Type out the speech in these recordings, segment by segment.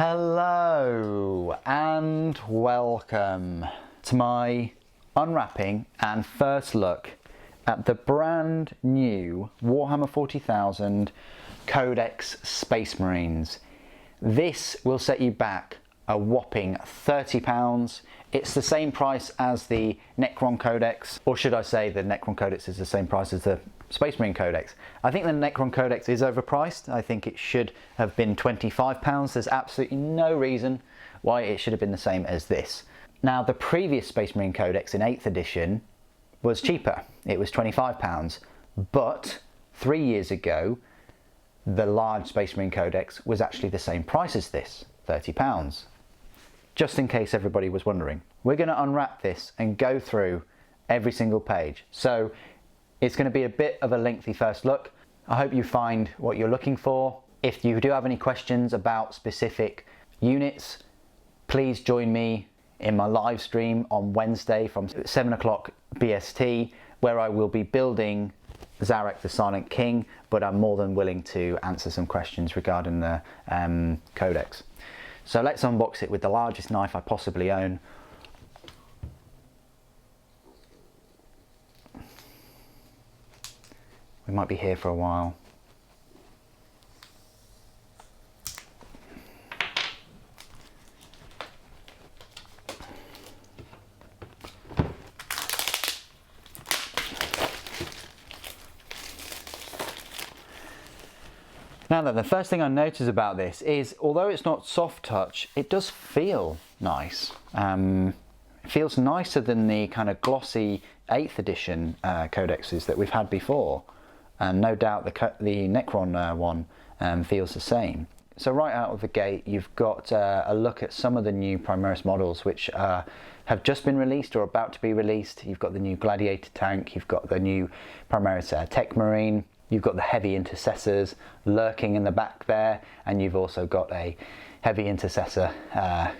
Hello and welcome to my unwrapping and first look at the brand new Warhammer 40,000 Codex Space Marines. This will set you back a whopping £30. It's the same price as the Necron Codex, or should I say the Necron Codex is the same price as the Space Marine Codex. I think the Necron Codex is overpriced. I think it should have been £25. There's absolutely no reason why it should have been the same as this. Now, the previous Space Marine Codex in 8th edition was cheaper. It was £25, but 3 years ago, the large Space Marine Codex was actually the same price as this, £30. Just in case everybody was wondering. We're going to unwrap this and go through every single page. So it's going to be a bit of a lengthy first look. I hope you find what you're looking for. If you do have any questions about specific units, please join me in my live stream on Wednesday from 7 o'clock BST, where I will be building Zarek the Silent King, but I'm more than willing to answer some questions regarding the Codex. So let's unbox it with the largest knife I possibly own. We might be here for a while. Now then, the first thing I notice about this is, although it's not soft touch, it does feel nice. It feels nicer than the kind of glossy 8th edition codexes that we've had before. And no doubt the Necron one feels the same. So right out of the gate, you've got a look at some of the new Primaris models which have just been released or about to be released. You've got the new Gladiator tank, you've got the new Primaris Tech Marine, you've got the heavy intercessors lurking in the back there, and you've also got a heavy intercessor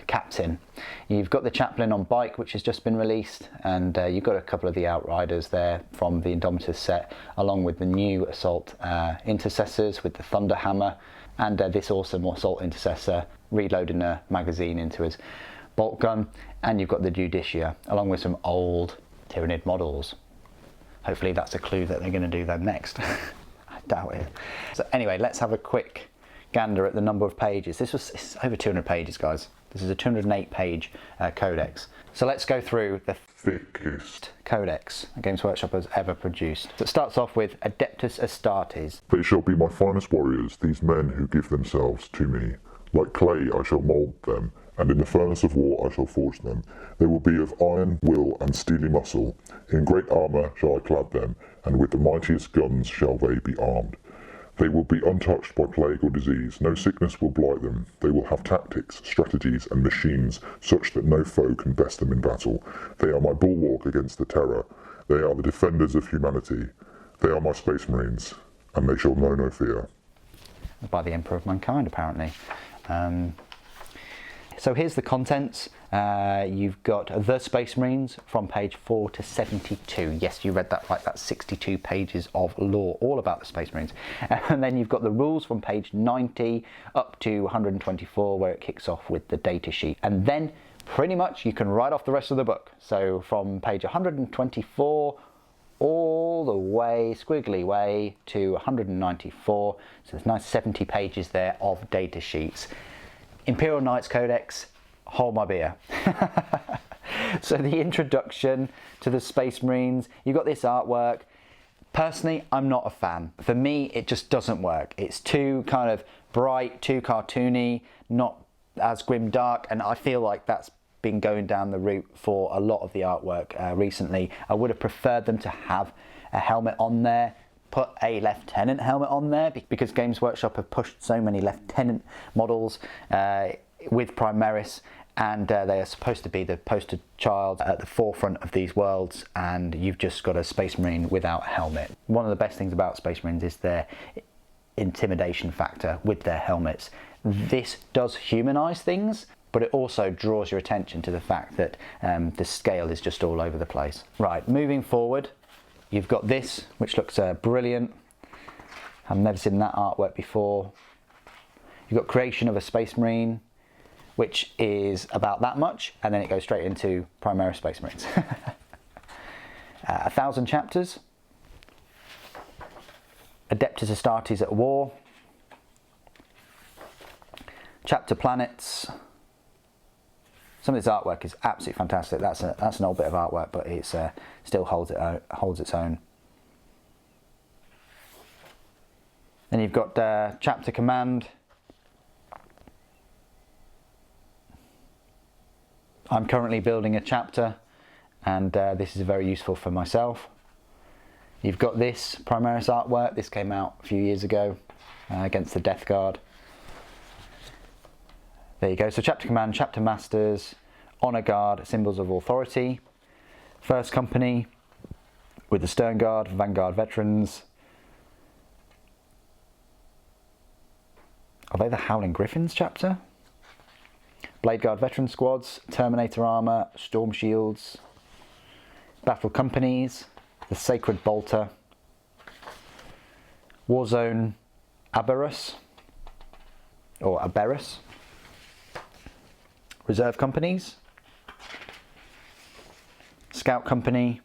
captain. You've got the chaplain on bike, which has just been released, and you've got a couple of the outriders there from the Indomitus set, along with the new assault intercessors with the Thunder Hammer, and this awesome assault intercessor reloading a magazine into his bolt gun. And you've got the Judicia, along with some old Tyranid models. Hopefully that's a clue that they're going to do them next. I doubt it. So anyway, let's have a quick gander at the number of pages. It's over 200 pages, guys. This is a 208 page codex. So let's go through the thickest codex Games Workshop has ever produced. So it starts off with Adeptus Astartes. They shall be my finest warriors, these men who give themselves to me. Like clay I shall mould them, and in the furnace of war I shall forge them. They will be of iron, will, and steely muscle. In great armour shall I clad them, and with the mightiest guns shall they be armed. They will be untouched by plague or disease, no sickness will blight them. They will have tactics, strategies, and machines, such that no foe can best them in battle. They are my bulwark against the terror. They are the defenders of humanity. They are my Space Marines, and they shall know no fear. By the Emperor of Mankind, apparently. So here's the contents. You've got the Space Marines from page 4 to 72. Yes, you read that right, that's 62 pages of lore, all about the Space Marines. And then you've got the rules from page 90 up to 124, where it kicks off with the data sheet. And then pretty much you can write off the rest of the book. So from page 124 all the way, squiggly way, to 194. So there's nice 70 pages there of data sheets. Imperial Knights Codex, hold my beer. So the introduction to the Space Marines, you've got this artwork. Personally, I'm not a fan. For me, it just doesn't work. It's too kind of bright, too cartoony, not as grim dark, and I feel like that's been going down the route for a lot of the artwork recently. I would have preferred them to have a helmet on there, put a lieutenant helmet on there, because Games Workshop have pushed so many lieutenant models with Primaris, and they are supposed to be the poster child at the forefront of these worlds, and you've just got a Space Marine without a helmet. One of the best things about Space Marines is their intimidation factor with their helmets. This does humanize things, but it also draws your attention to the fact that the scale is just all over the place. Right, moving forward, you've got this, which looks brilliant. I've never seen that artwork before. You've got creation of a Space Marine. which is about that much, and then it goes straight into Primaris Space Marines. 1,000 chapters. Adeptus Astartes at War. Chapter Planets. Some of this artwork is absolutely fantastic. That's an old bit of artwork, but it still holds its own. Then you've got Chapter Command. I'm currently building a chapter, and this is very useful for myself. You've got this Primaris artwork. This came out a few years ago against the Death Guard. There you go. So Chapter Command, Chapter Masters, Honor Guard, Symbols of Authority, First Company with the Stern Guard, Vanguard Veterans. Are they the Howling Griffins chapter? Blade Guard Veteran Squads, Terminator Armour, Storm Shields, Battle Companies, the Sacred Bolter, Warzone Aberrus, or Aberrus, Reserve Companies, Scout Company,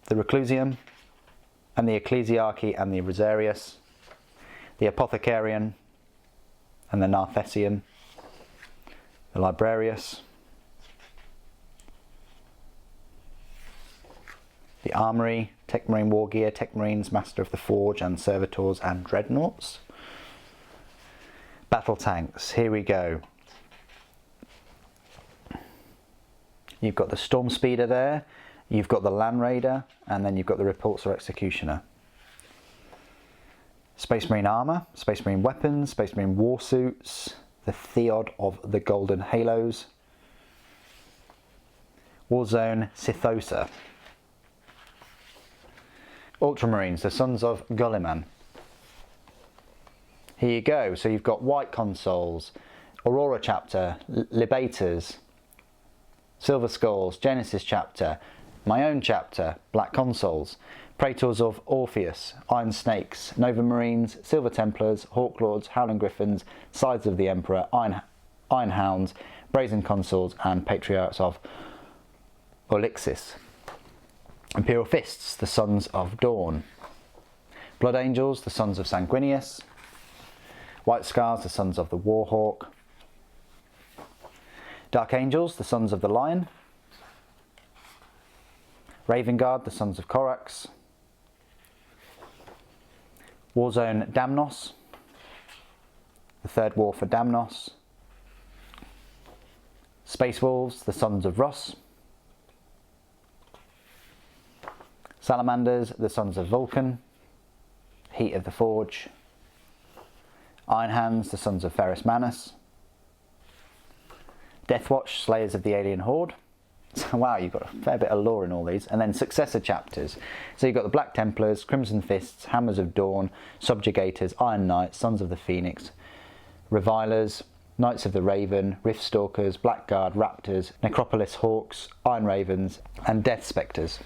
the Reclusium, and the Ecclesiarchy and the Rosarius, the Apothecarian, and the Narthessian, the Librarius, the Armory, Tech Marine War Gear, Tech Marines, Master of the Forge, and Servitors and Dreadnoughts. Battle Tanks, here we go. You've got the Storm Speeder there, you've got the Land Raider, and then you've got the Repulsor Executioner. Space Marine Armour, Space Marine Weapons, Space Marine Warsuits, the Theod of the Golden Halos, Warzone Sithosa, Ultramarines, the Sons of Gulliman. Here you go, so you've got White Consoles, Aurora Chapter, Libators, Silver Skulls, Genesis Chapter, my own chapter, Black Consoles, Praetors of Orpheus, Iron Snakes, Nova Marines, Silver Templars, Hawk Lords, Howling Griffins, Sides of the Emperor, Iron Hounds, Brazen Consoles, and Patriarchs of Olixis. Imperial Fists, the Sons of Dawn. Blood Angels, the Sons of Sanguinius. White Scars, the Sons of the Warhawk. Dark Angels, the Sons of the Lion. Raven Guard, the Sons of Corax. Warzone Damnos, the Third War for Damnos. Space Wolves, the Sons of Russ. Salamanders, the Sons of Vulcan. Heat of the Forge. Iron Hands, the Sons of Ferrus Manus. Deathwatch, Slayers of the Alien Horde. So, wow, you've got a fair bit of lore in all these. And then successor chapters. So you've got the Black Templars, Crimson Fists, Hammers of Dawn, Subjugators, Iron Knights, Sons of the Phoenix, Revilers, Knights of the Raven, Rift Stalkers, Blackguard, Raptors, Necropolis Hawks, Iron Ravens, and Death Spectres.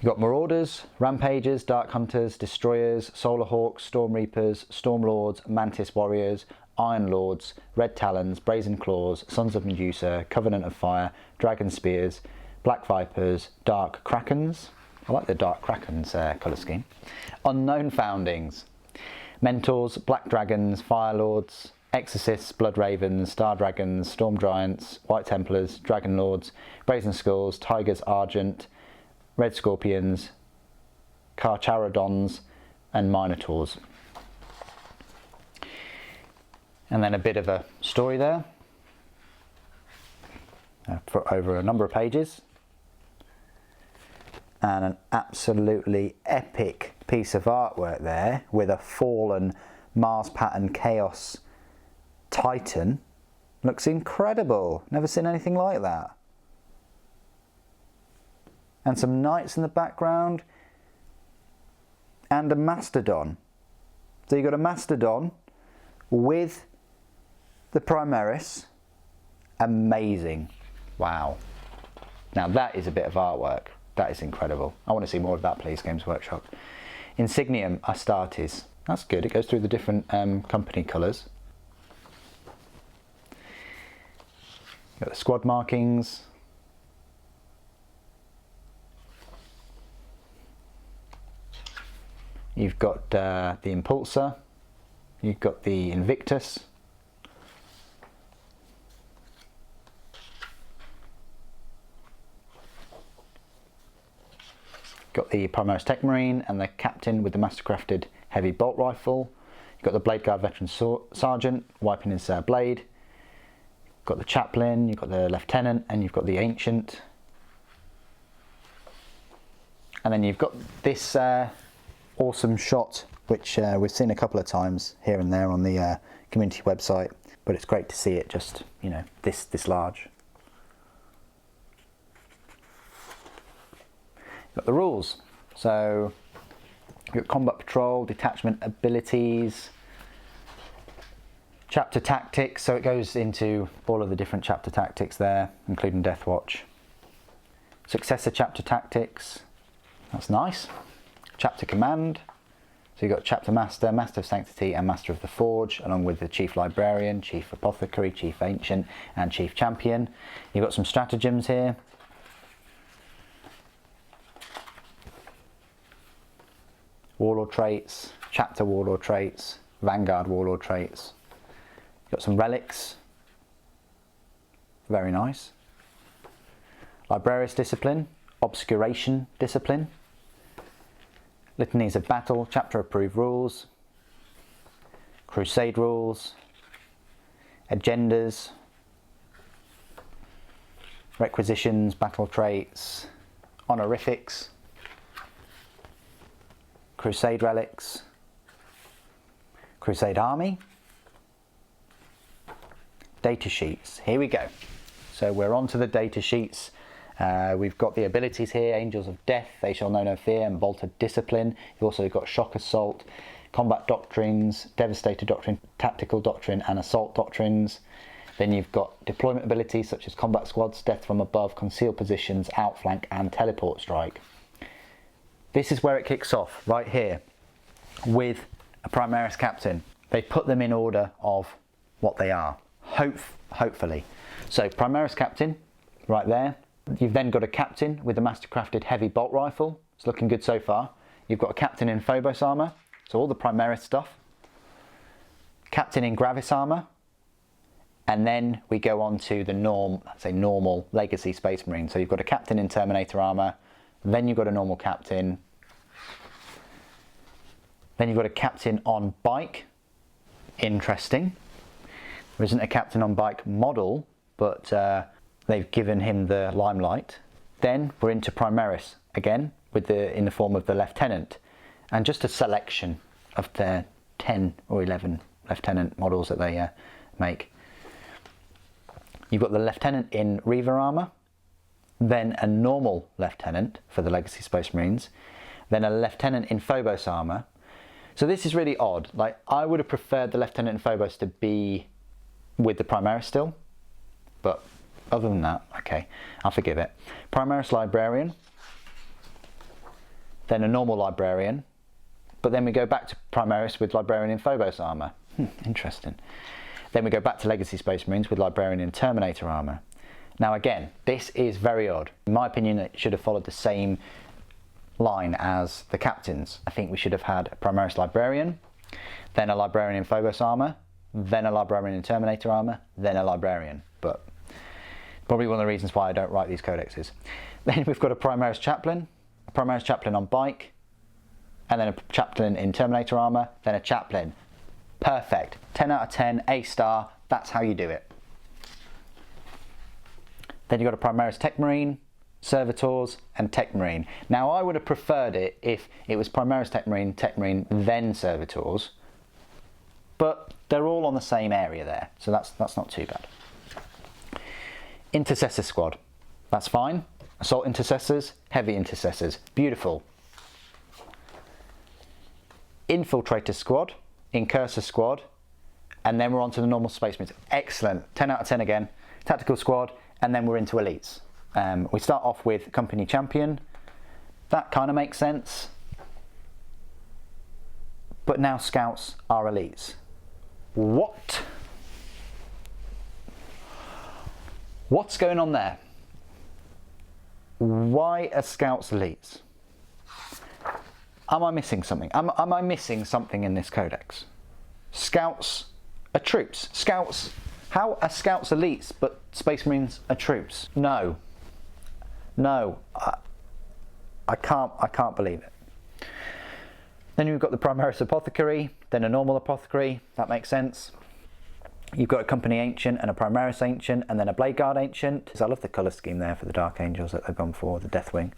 You've got Marauders, Rampagers, Dark Hunters, Destroyers, Solar Hawks, Storm Reapers, Storm Lords, Mantis Warriors, Iron Lords, Red Talons, Brazen Claws, Sons of Medusa, Covenant of Fire, Dragon Spears, Black Vipers, Dark Krakens. I like the Dark Krakens colour scheme. Unknown Foundings. Mentors, Black Dragons, Fire Lords, Exorcists, Blood Ravens, Star Dragons, Storm Giants, White Templars, Dragon Lords, Brazen Skulls, Tigers Argent, Red Scorpions, Carcharodons, and Minotaurs. And then a bit of a story there for over a number of pages. And an absolutely epic piece of artwork there with a fallen Mars pattern Chaos Titan. Looks incredible. Never seen anything like that. And some knights in the background. And a Mastodon. So you've got a Mastodon with the Primaris. Amazing. Wow. Now that is a bit of artwork. That is incredible. I want to see more of that, please, Games Workshop. Insignium Astartes. That's good. It goes through the different company colours. Got the squad markings. You've got the Impulsor. You've got the Invictus. Got the Primaris Tech Marine and the Captain with the Mastercrafted Heavy Bolt Rifle. You've got the Blade Guard Veteran Sergeant wiping his blade. You've got the Chaplain, you've got the Lieutenant, and you've got the Ancient. And then you've got this awesome shot, which we've seen a couple of times here and there on the community website, but it's great to see it just, you know, this large. Got the rules. So you've got combat patrol, detachment abilities, chapter tactics. So it goes into all of the different chapter tactics there, including Death Watch. Successor chapter tactics. That's nice. Chapter command. So you've got chapter master, master of sanctity, and master of the forge, along with the chief librarian, chief apothecary, chief ancient, and chief champion. You've got some stratagems here. Warlord traits, chapter warlord traits, vanguard warlord traits. You've got some relics, very nice. Librarius discipline, obscuration discipline, litanies of battle, chapter approved rules, crusade rules, agendas, requisitions, battle traits, honorifics, crusade relics, crusade army, data sheets. Here we go. So we're on to the data sheets. We've got the abilities here: Angels of Death, They Shall Know No Fear, and Bolt of Discipline. You've also got Shock Assault, Combat Doctrines, Devastator Doctrine, Tactical Doctrine, and Assault Doctrines. Then you've got deployment abilities such as Combat Squads, Death from Above, Concealed Positions, Outflank, and Teleport Strike. This is where it kicks off, right here, with a Primaris Captain. They put them in order of what they are, hopefully. So Primaris Captain, right there. You've then got a Captain with the Mastercrafted Heavy Bolt Rifle. It's looking good so far. You've got a Captain in Phobos armour, so all the Primaris stuff. Captain in Gravis armour. And then we go on to the normal Legacy Space Marine. So you've got a Captain in Terminator armour, then you've got a normal Captain. Then you've got a Captain on bike. Interesting. There isn't a Captain on bike model, but they've given him the limelight. Then we're into Primaris again, in the form of the Lieutenant, and just a selection of their 10 or 11 Lieutenant models that they make. You've got the Lieutenant in Reaver armour, then a normal Lieutenant for the Legacy Space Marines, then a Lieutenant in Phobos armour. So this is really odd. Like, I would have preferred the Lieutenant in Phobos to be with the Primaris still, but other than that, okay, I'll forgive it. Primaris Librarian, then a normal Librarian, but then we go back to Primaris with Librarian in Phobos armour. Interesting. Then we go back to Legacy Space Marines with Librarian in Terminator armour. Now again, this is very odd. In my opinion, it should have followed the same line as the Captains. I think we should have had a Primaris Librarian, then a Librarian in Phobos armour, then a Librarian in Terminator armour, then a Librarian. But probably one of the reasons why I don't write these codexes. Then we've got a Primaris Chaplain on bike, and then a Chaplain in Terminator armour, then a Chaplain. Perfect. 10 out of 10, A star. That's how you do it. Then you've got a Primaris Tech Marine, Servitors, and Tech Marine. Now I would have preferred it if it was Primaris Tech Marine, then Servitors, but they're all on the same area there, so that's not too bad. Intercessor Squad, that's fine. Assault Intercessors, Heavy Intercessors, beautiful. Infiltrator Squad, Incursor Squad, and then we're on to the normal Space Marines. Excellent, 10 out of 10 again. Tactical Squad, and then we're into Elites. We start off with Company Champion. That kind of makes sense, but now Scouts are elites. What? What's going on there? Why are Scouts elites? Am I missing something? Am I missing something in this codex? Scouts are troops. Scouts, how are Scouts elites but Space Marines are troops? No. No. I can't believe it. Then you've got the Primaris Apothecary, then a normal Apothecary, that makes sense. You've got a Company Ancient and a Primaris Ancient and then a Blade Guard Ancient. I love the colour scheme there for the Dark Angels that they've gone for, the Deathwing.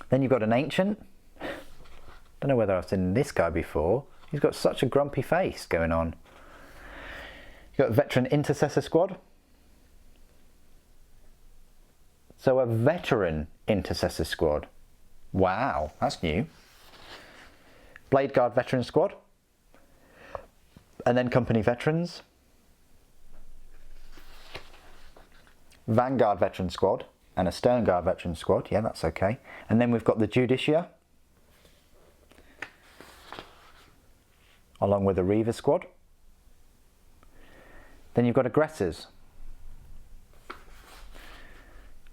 Then you've got an Ancient. Don't know whether I've seen this guy before. He's got such a grumpy face going on. You've got a Veteran Intercessor Squad. So a Veteran Intercessor Squad. Wow, that's new. Blade Guard Veteran Squad. And then Company Veterans. Vanguard Veteran Squad. And a Stern Guard Veteran Squad. Yeah, that's okay. And then we've got the Judicia. Along with the Reaver Squad. Then you've got Aggressors.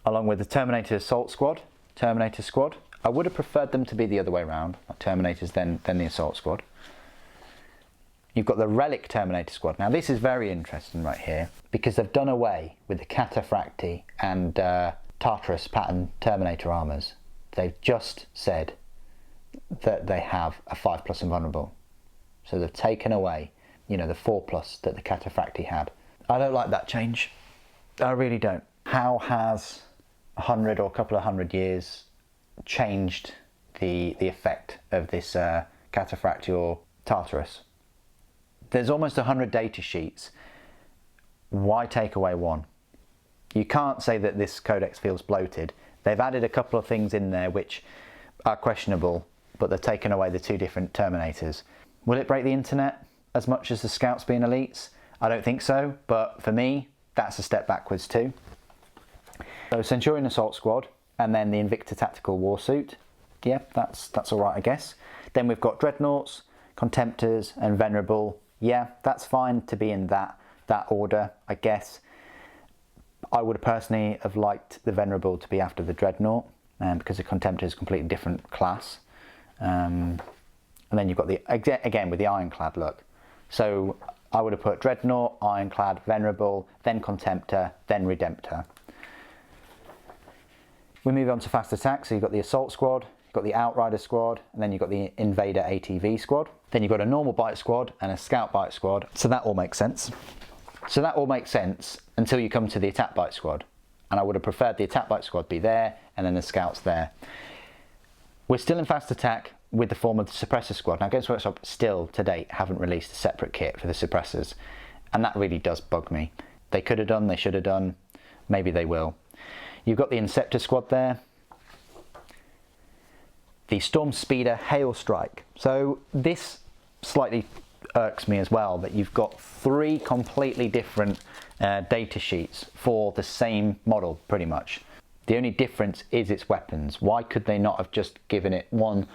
Along with the Terminator Assault Squad. Terminator Squad. I would have preferred them to be the other way around. Like Terminators, then the Assault Squad. You've got the Relic Terminator Squad. Now this is very interesting right here because they've done away with the Cataphracti and Tartarus pattern Terminator armours. They've just said that they have a 5+ invulnerable. So they've taken away, you know, the 4+ that the Cataphracti had. I don't like that change. I really don't. How has 100 or a couple of 100 years changed the effect of this Cataphracti or Tartarus? There's almost 100 data sheets. Why take away one? You can't say that this codex feels bloated. They've added a couple of things in there which are questionable, but they've taken away the 2 different Terminators. Will it break the internet as much as the Scouts being elites? I don't think so, but for me, that's a step backwards too. So Centurion Assault Squad, and then the Invicta Tactical Warsuit. Yeah, that's all right, I guess. Then we've got Dreadnoughts, Contemptors, and Venerable. Yeah, that's fine to be in that order, I guess. I would personally have liked the Venerable to be after the Dreadnought, because the Contemptor is a completely different class. And then you've got the, again with the Ironclad look. So I would have put Dreadnought, Ironclad, Venerable, then Contemptor, then Redemptor. We move on to fast attack, so you've got the Assault Squad, you've got the Outrider Squad, and then you've got the Invader ATV Squad. Then you've got a normal Bite Squad and a Scout Bite Squad, so that all makes sense. So that all makes sense until you come to the Attack Bite Squad. And I would have preferred the Attack Bite Squad be there, and then the Scouts there. We're still in fast attack with the form of the Suppressor Squad. Now Games Workshop still, to date, haven't released a separate kit for the Suppressors. And that really does bug me. They could have done, they should have done, maybe they will. You've got the Inceptor Squad there. The Storm Speeder Hail Strike. So this slightly irks me as well, that you've got 3 completely different data sheets for the same model, pretty much. The only difference is its weapons. Why could they not have just given it one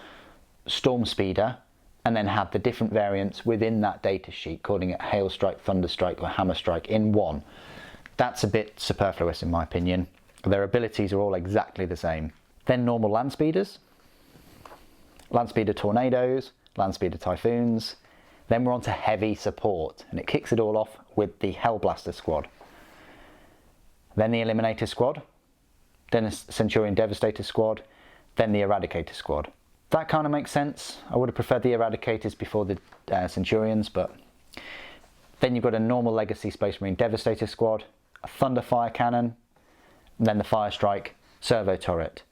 Storm Speeder and then have the different variants within that data sheet, calling it Hail Strike, Thunder Strike or Hammer Strike in one? That's a bit superfluous in my opinion. Their abilities are all exactly the same. Then normal Land Speeders, Land Speeder Tornadoes, Land Speeder Typhoons. Then we're on to heavy support, and it kicks it all off with the Hellblaster Squad. Then the Eliminator Squad, then the Centurion Devastator Squad, then the Eradicator Squad. That kind of makes sense. I would have preferred the Eradicators before the Centurions, but then you've got a normal Legacy Space Marine Devastator Squad, a Thunder Fire Cannon, and then the Fire Strike Servo Turret.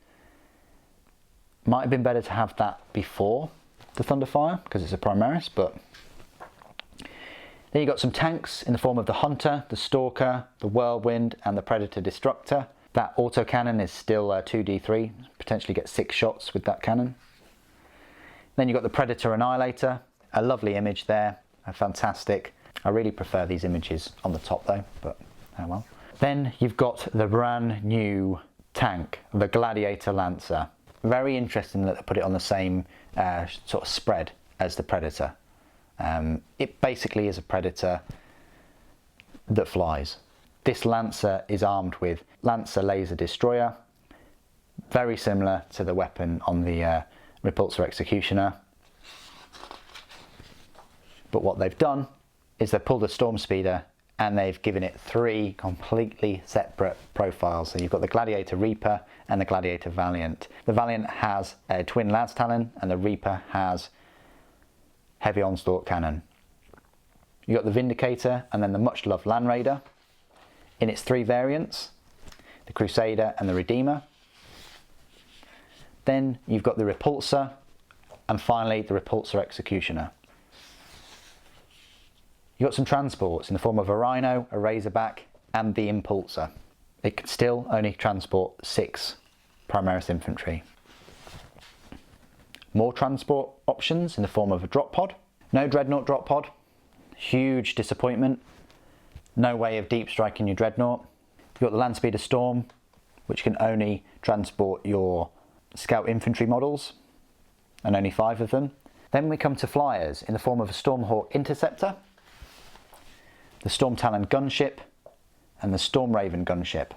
Might have been better to have that before the Thunderfire, because it's a Primaris, but then you've got some tanks in the form of the Hunter, the Stalker, the Whirlwind, and the Predator Destructor. That autocannon is still 2d3, potentially get 6 shots with that cannon. Then you've got the Predator Annihilator, a lovely image there, fantastic. I really prefer these images on the top though, but oh well. Then you've got the brand new tank, the Gladiator Lancer. Very interesting that they put it on the same sort of spread as the Predator. It basically is a Predator that flies. This Lancer is armed with Lancer Laser Destroyer, very similar to the weapon on the Repulsor Executioner. But what they've done is they've pulled a Storm Speeder and they've given it 3 completely separate profiles. So you've got the Gladiator Reaper and the Gladiator Valiant. The Valiant has a twin Lance Talon and the Reaper has heavy onslaught cannon. You've got the Vindicator and then the much loved Land Raider in its 3 variants, the Crusader and the Redeemer. Then you've got the Repulsor and finally the Repulsor Executioner. You've got some transports in the form of a Rhino, a Razorback and the Impulsor. It can still only transport 6 Primaris infantry. More transport options in the form of a drop pod. No Dreadnought drop pod. Huge disappointment. No way of deep striking your Dreadnought. You've got the Landspeeder Storm, which can only transport your Scout infantry models, and only 5 of them. Then we come to flyers in the form of a Stormhawk Interceptor, the Storm Talon gunship, and the Storm Raven gunship.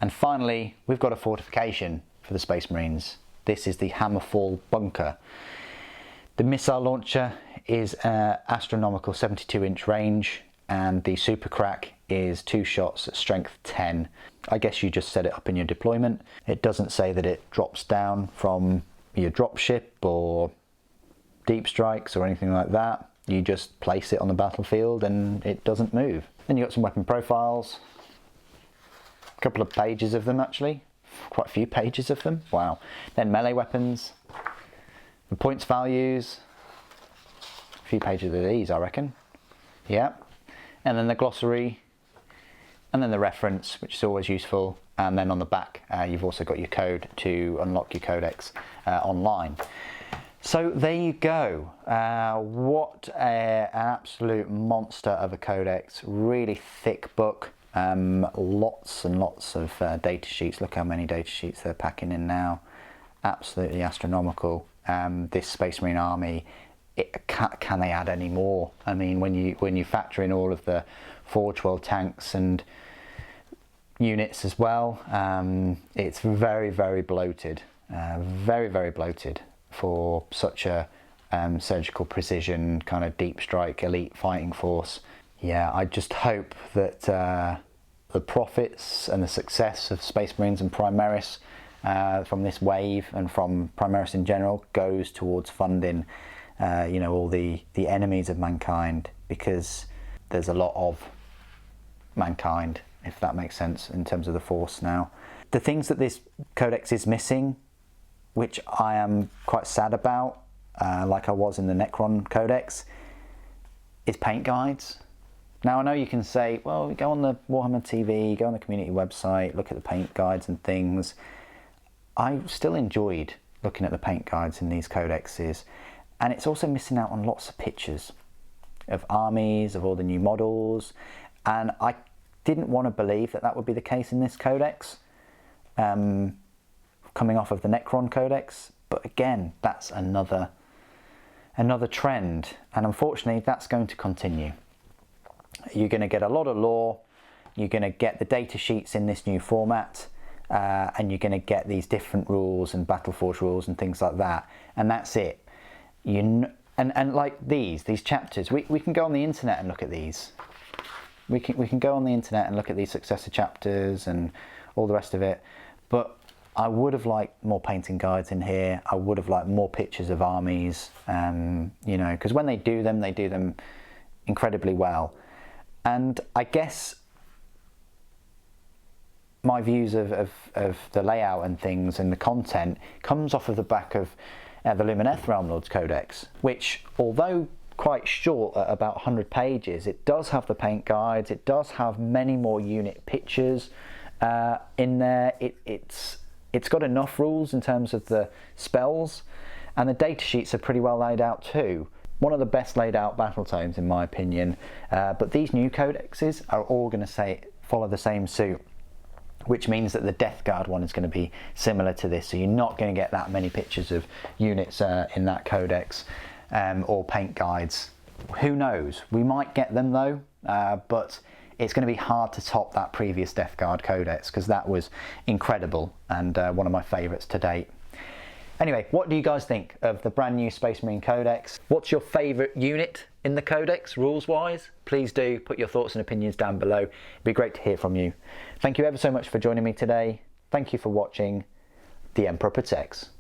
And finally, we've got a fortification for the Space Marines. This is the Hammerfall Bunker. The missile launcher is an astronomical 72-inch range, and the Super Crack is 2 shots at strength 10. I guess you just set it up in your deployment. It doesn't say that it drops down from your dropship or deep strikes or anything like that. You just place it on the battlefield and it doesn't move. Then you've got some weapon profiles, a couple of pages of them actually, quite a few pages of them, wow. Then melee weapons, the points values, a few pages of these I reckon, yeah. And then the glossary, and then the reference, which is always useful, and then on the back you've also got your code to unlock your codex online. So there you go. What an absolute monster of a codex. Really thick book. Lots and lots of data sheets. Look how many data sheets they're packing in now. Absolutely astronomical. This Space Marine army, can they add any more? I mean, when you factor in all of the Forge World tanks and units as well, it's very, very bloated. Very, very bloated for such a surgical precision kind of deep strike elite fighting force. Yeah, I just hope that the profits and the success of Space Marines and Primaris from this wave and from Primaris in general goes towards funding you know, all the enemies of mankind, because there's a lot of mankind, if that makes sense, in terms of the force now. The things that this codex is missing, which I am quite sad about, like I was in the Necron Codex, is paint guides. Now I know you can say, well, go on the Warhammer TV, go on the community website, look at the paint guides and things. I still enjoyed looking at the paint guides in these codexes, and it's also missing out on lots of pictures of armies, of all the new models, and I didn't want to believe that that would be the case in this codex, coming off of the Necron Codex, but again, that's another trend, and unfortunately that's going to continue. You're going to get a lot of lore, you're going to get the data sheets in this new format, and you're going to get these different rules and Battleforge rules and things like that, and that's it. And like these chapters, we can go on the internet and look at these. We can go on the internet and look at these successor chapters and all the rest of it, but I would have liked more painting guides in here. I would have liked more pictures of armies, you know, because when they do them incredibly well. And I guess my views of the layout and things and the content comes off of the back of the Lumineth Realm Lords Codex, which, although quite short at about 100 pages, it does have the paint guides, it does have many more unit pictures in there. It's got enough rules in terms of the spells, and the data sheets are pretty well laid out too. One of the best laid out battle tomes in my opinion, but these new codexes are all going to follow the same suit. which means that the Death Guard one is going to be similar to this. So you're not going to get that many pictures of units in that codex or paint guides. Who knows? We might get them though, but it's going to be hard to top that previous Death Guard codex, because that was incredible and one of my favourites to date. Anyway, what do you guys think of the brand new Space Marine Codex? What's your favourite unit in the Codex, rules-wise? Please do put your thoughts and opinions down below. It'd be great to hear from you. Thank you ever so much for joining me today. Thank you for watching. The Emperor Protects.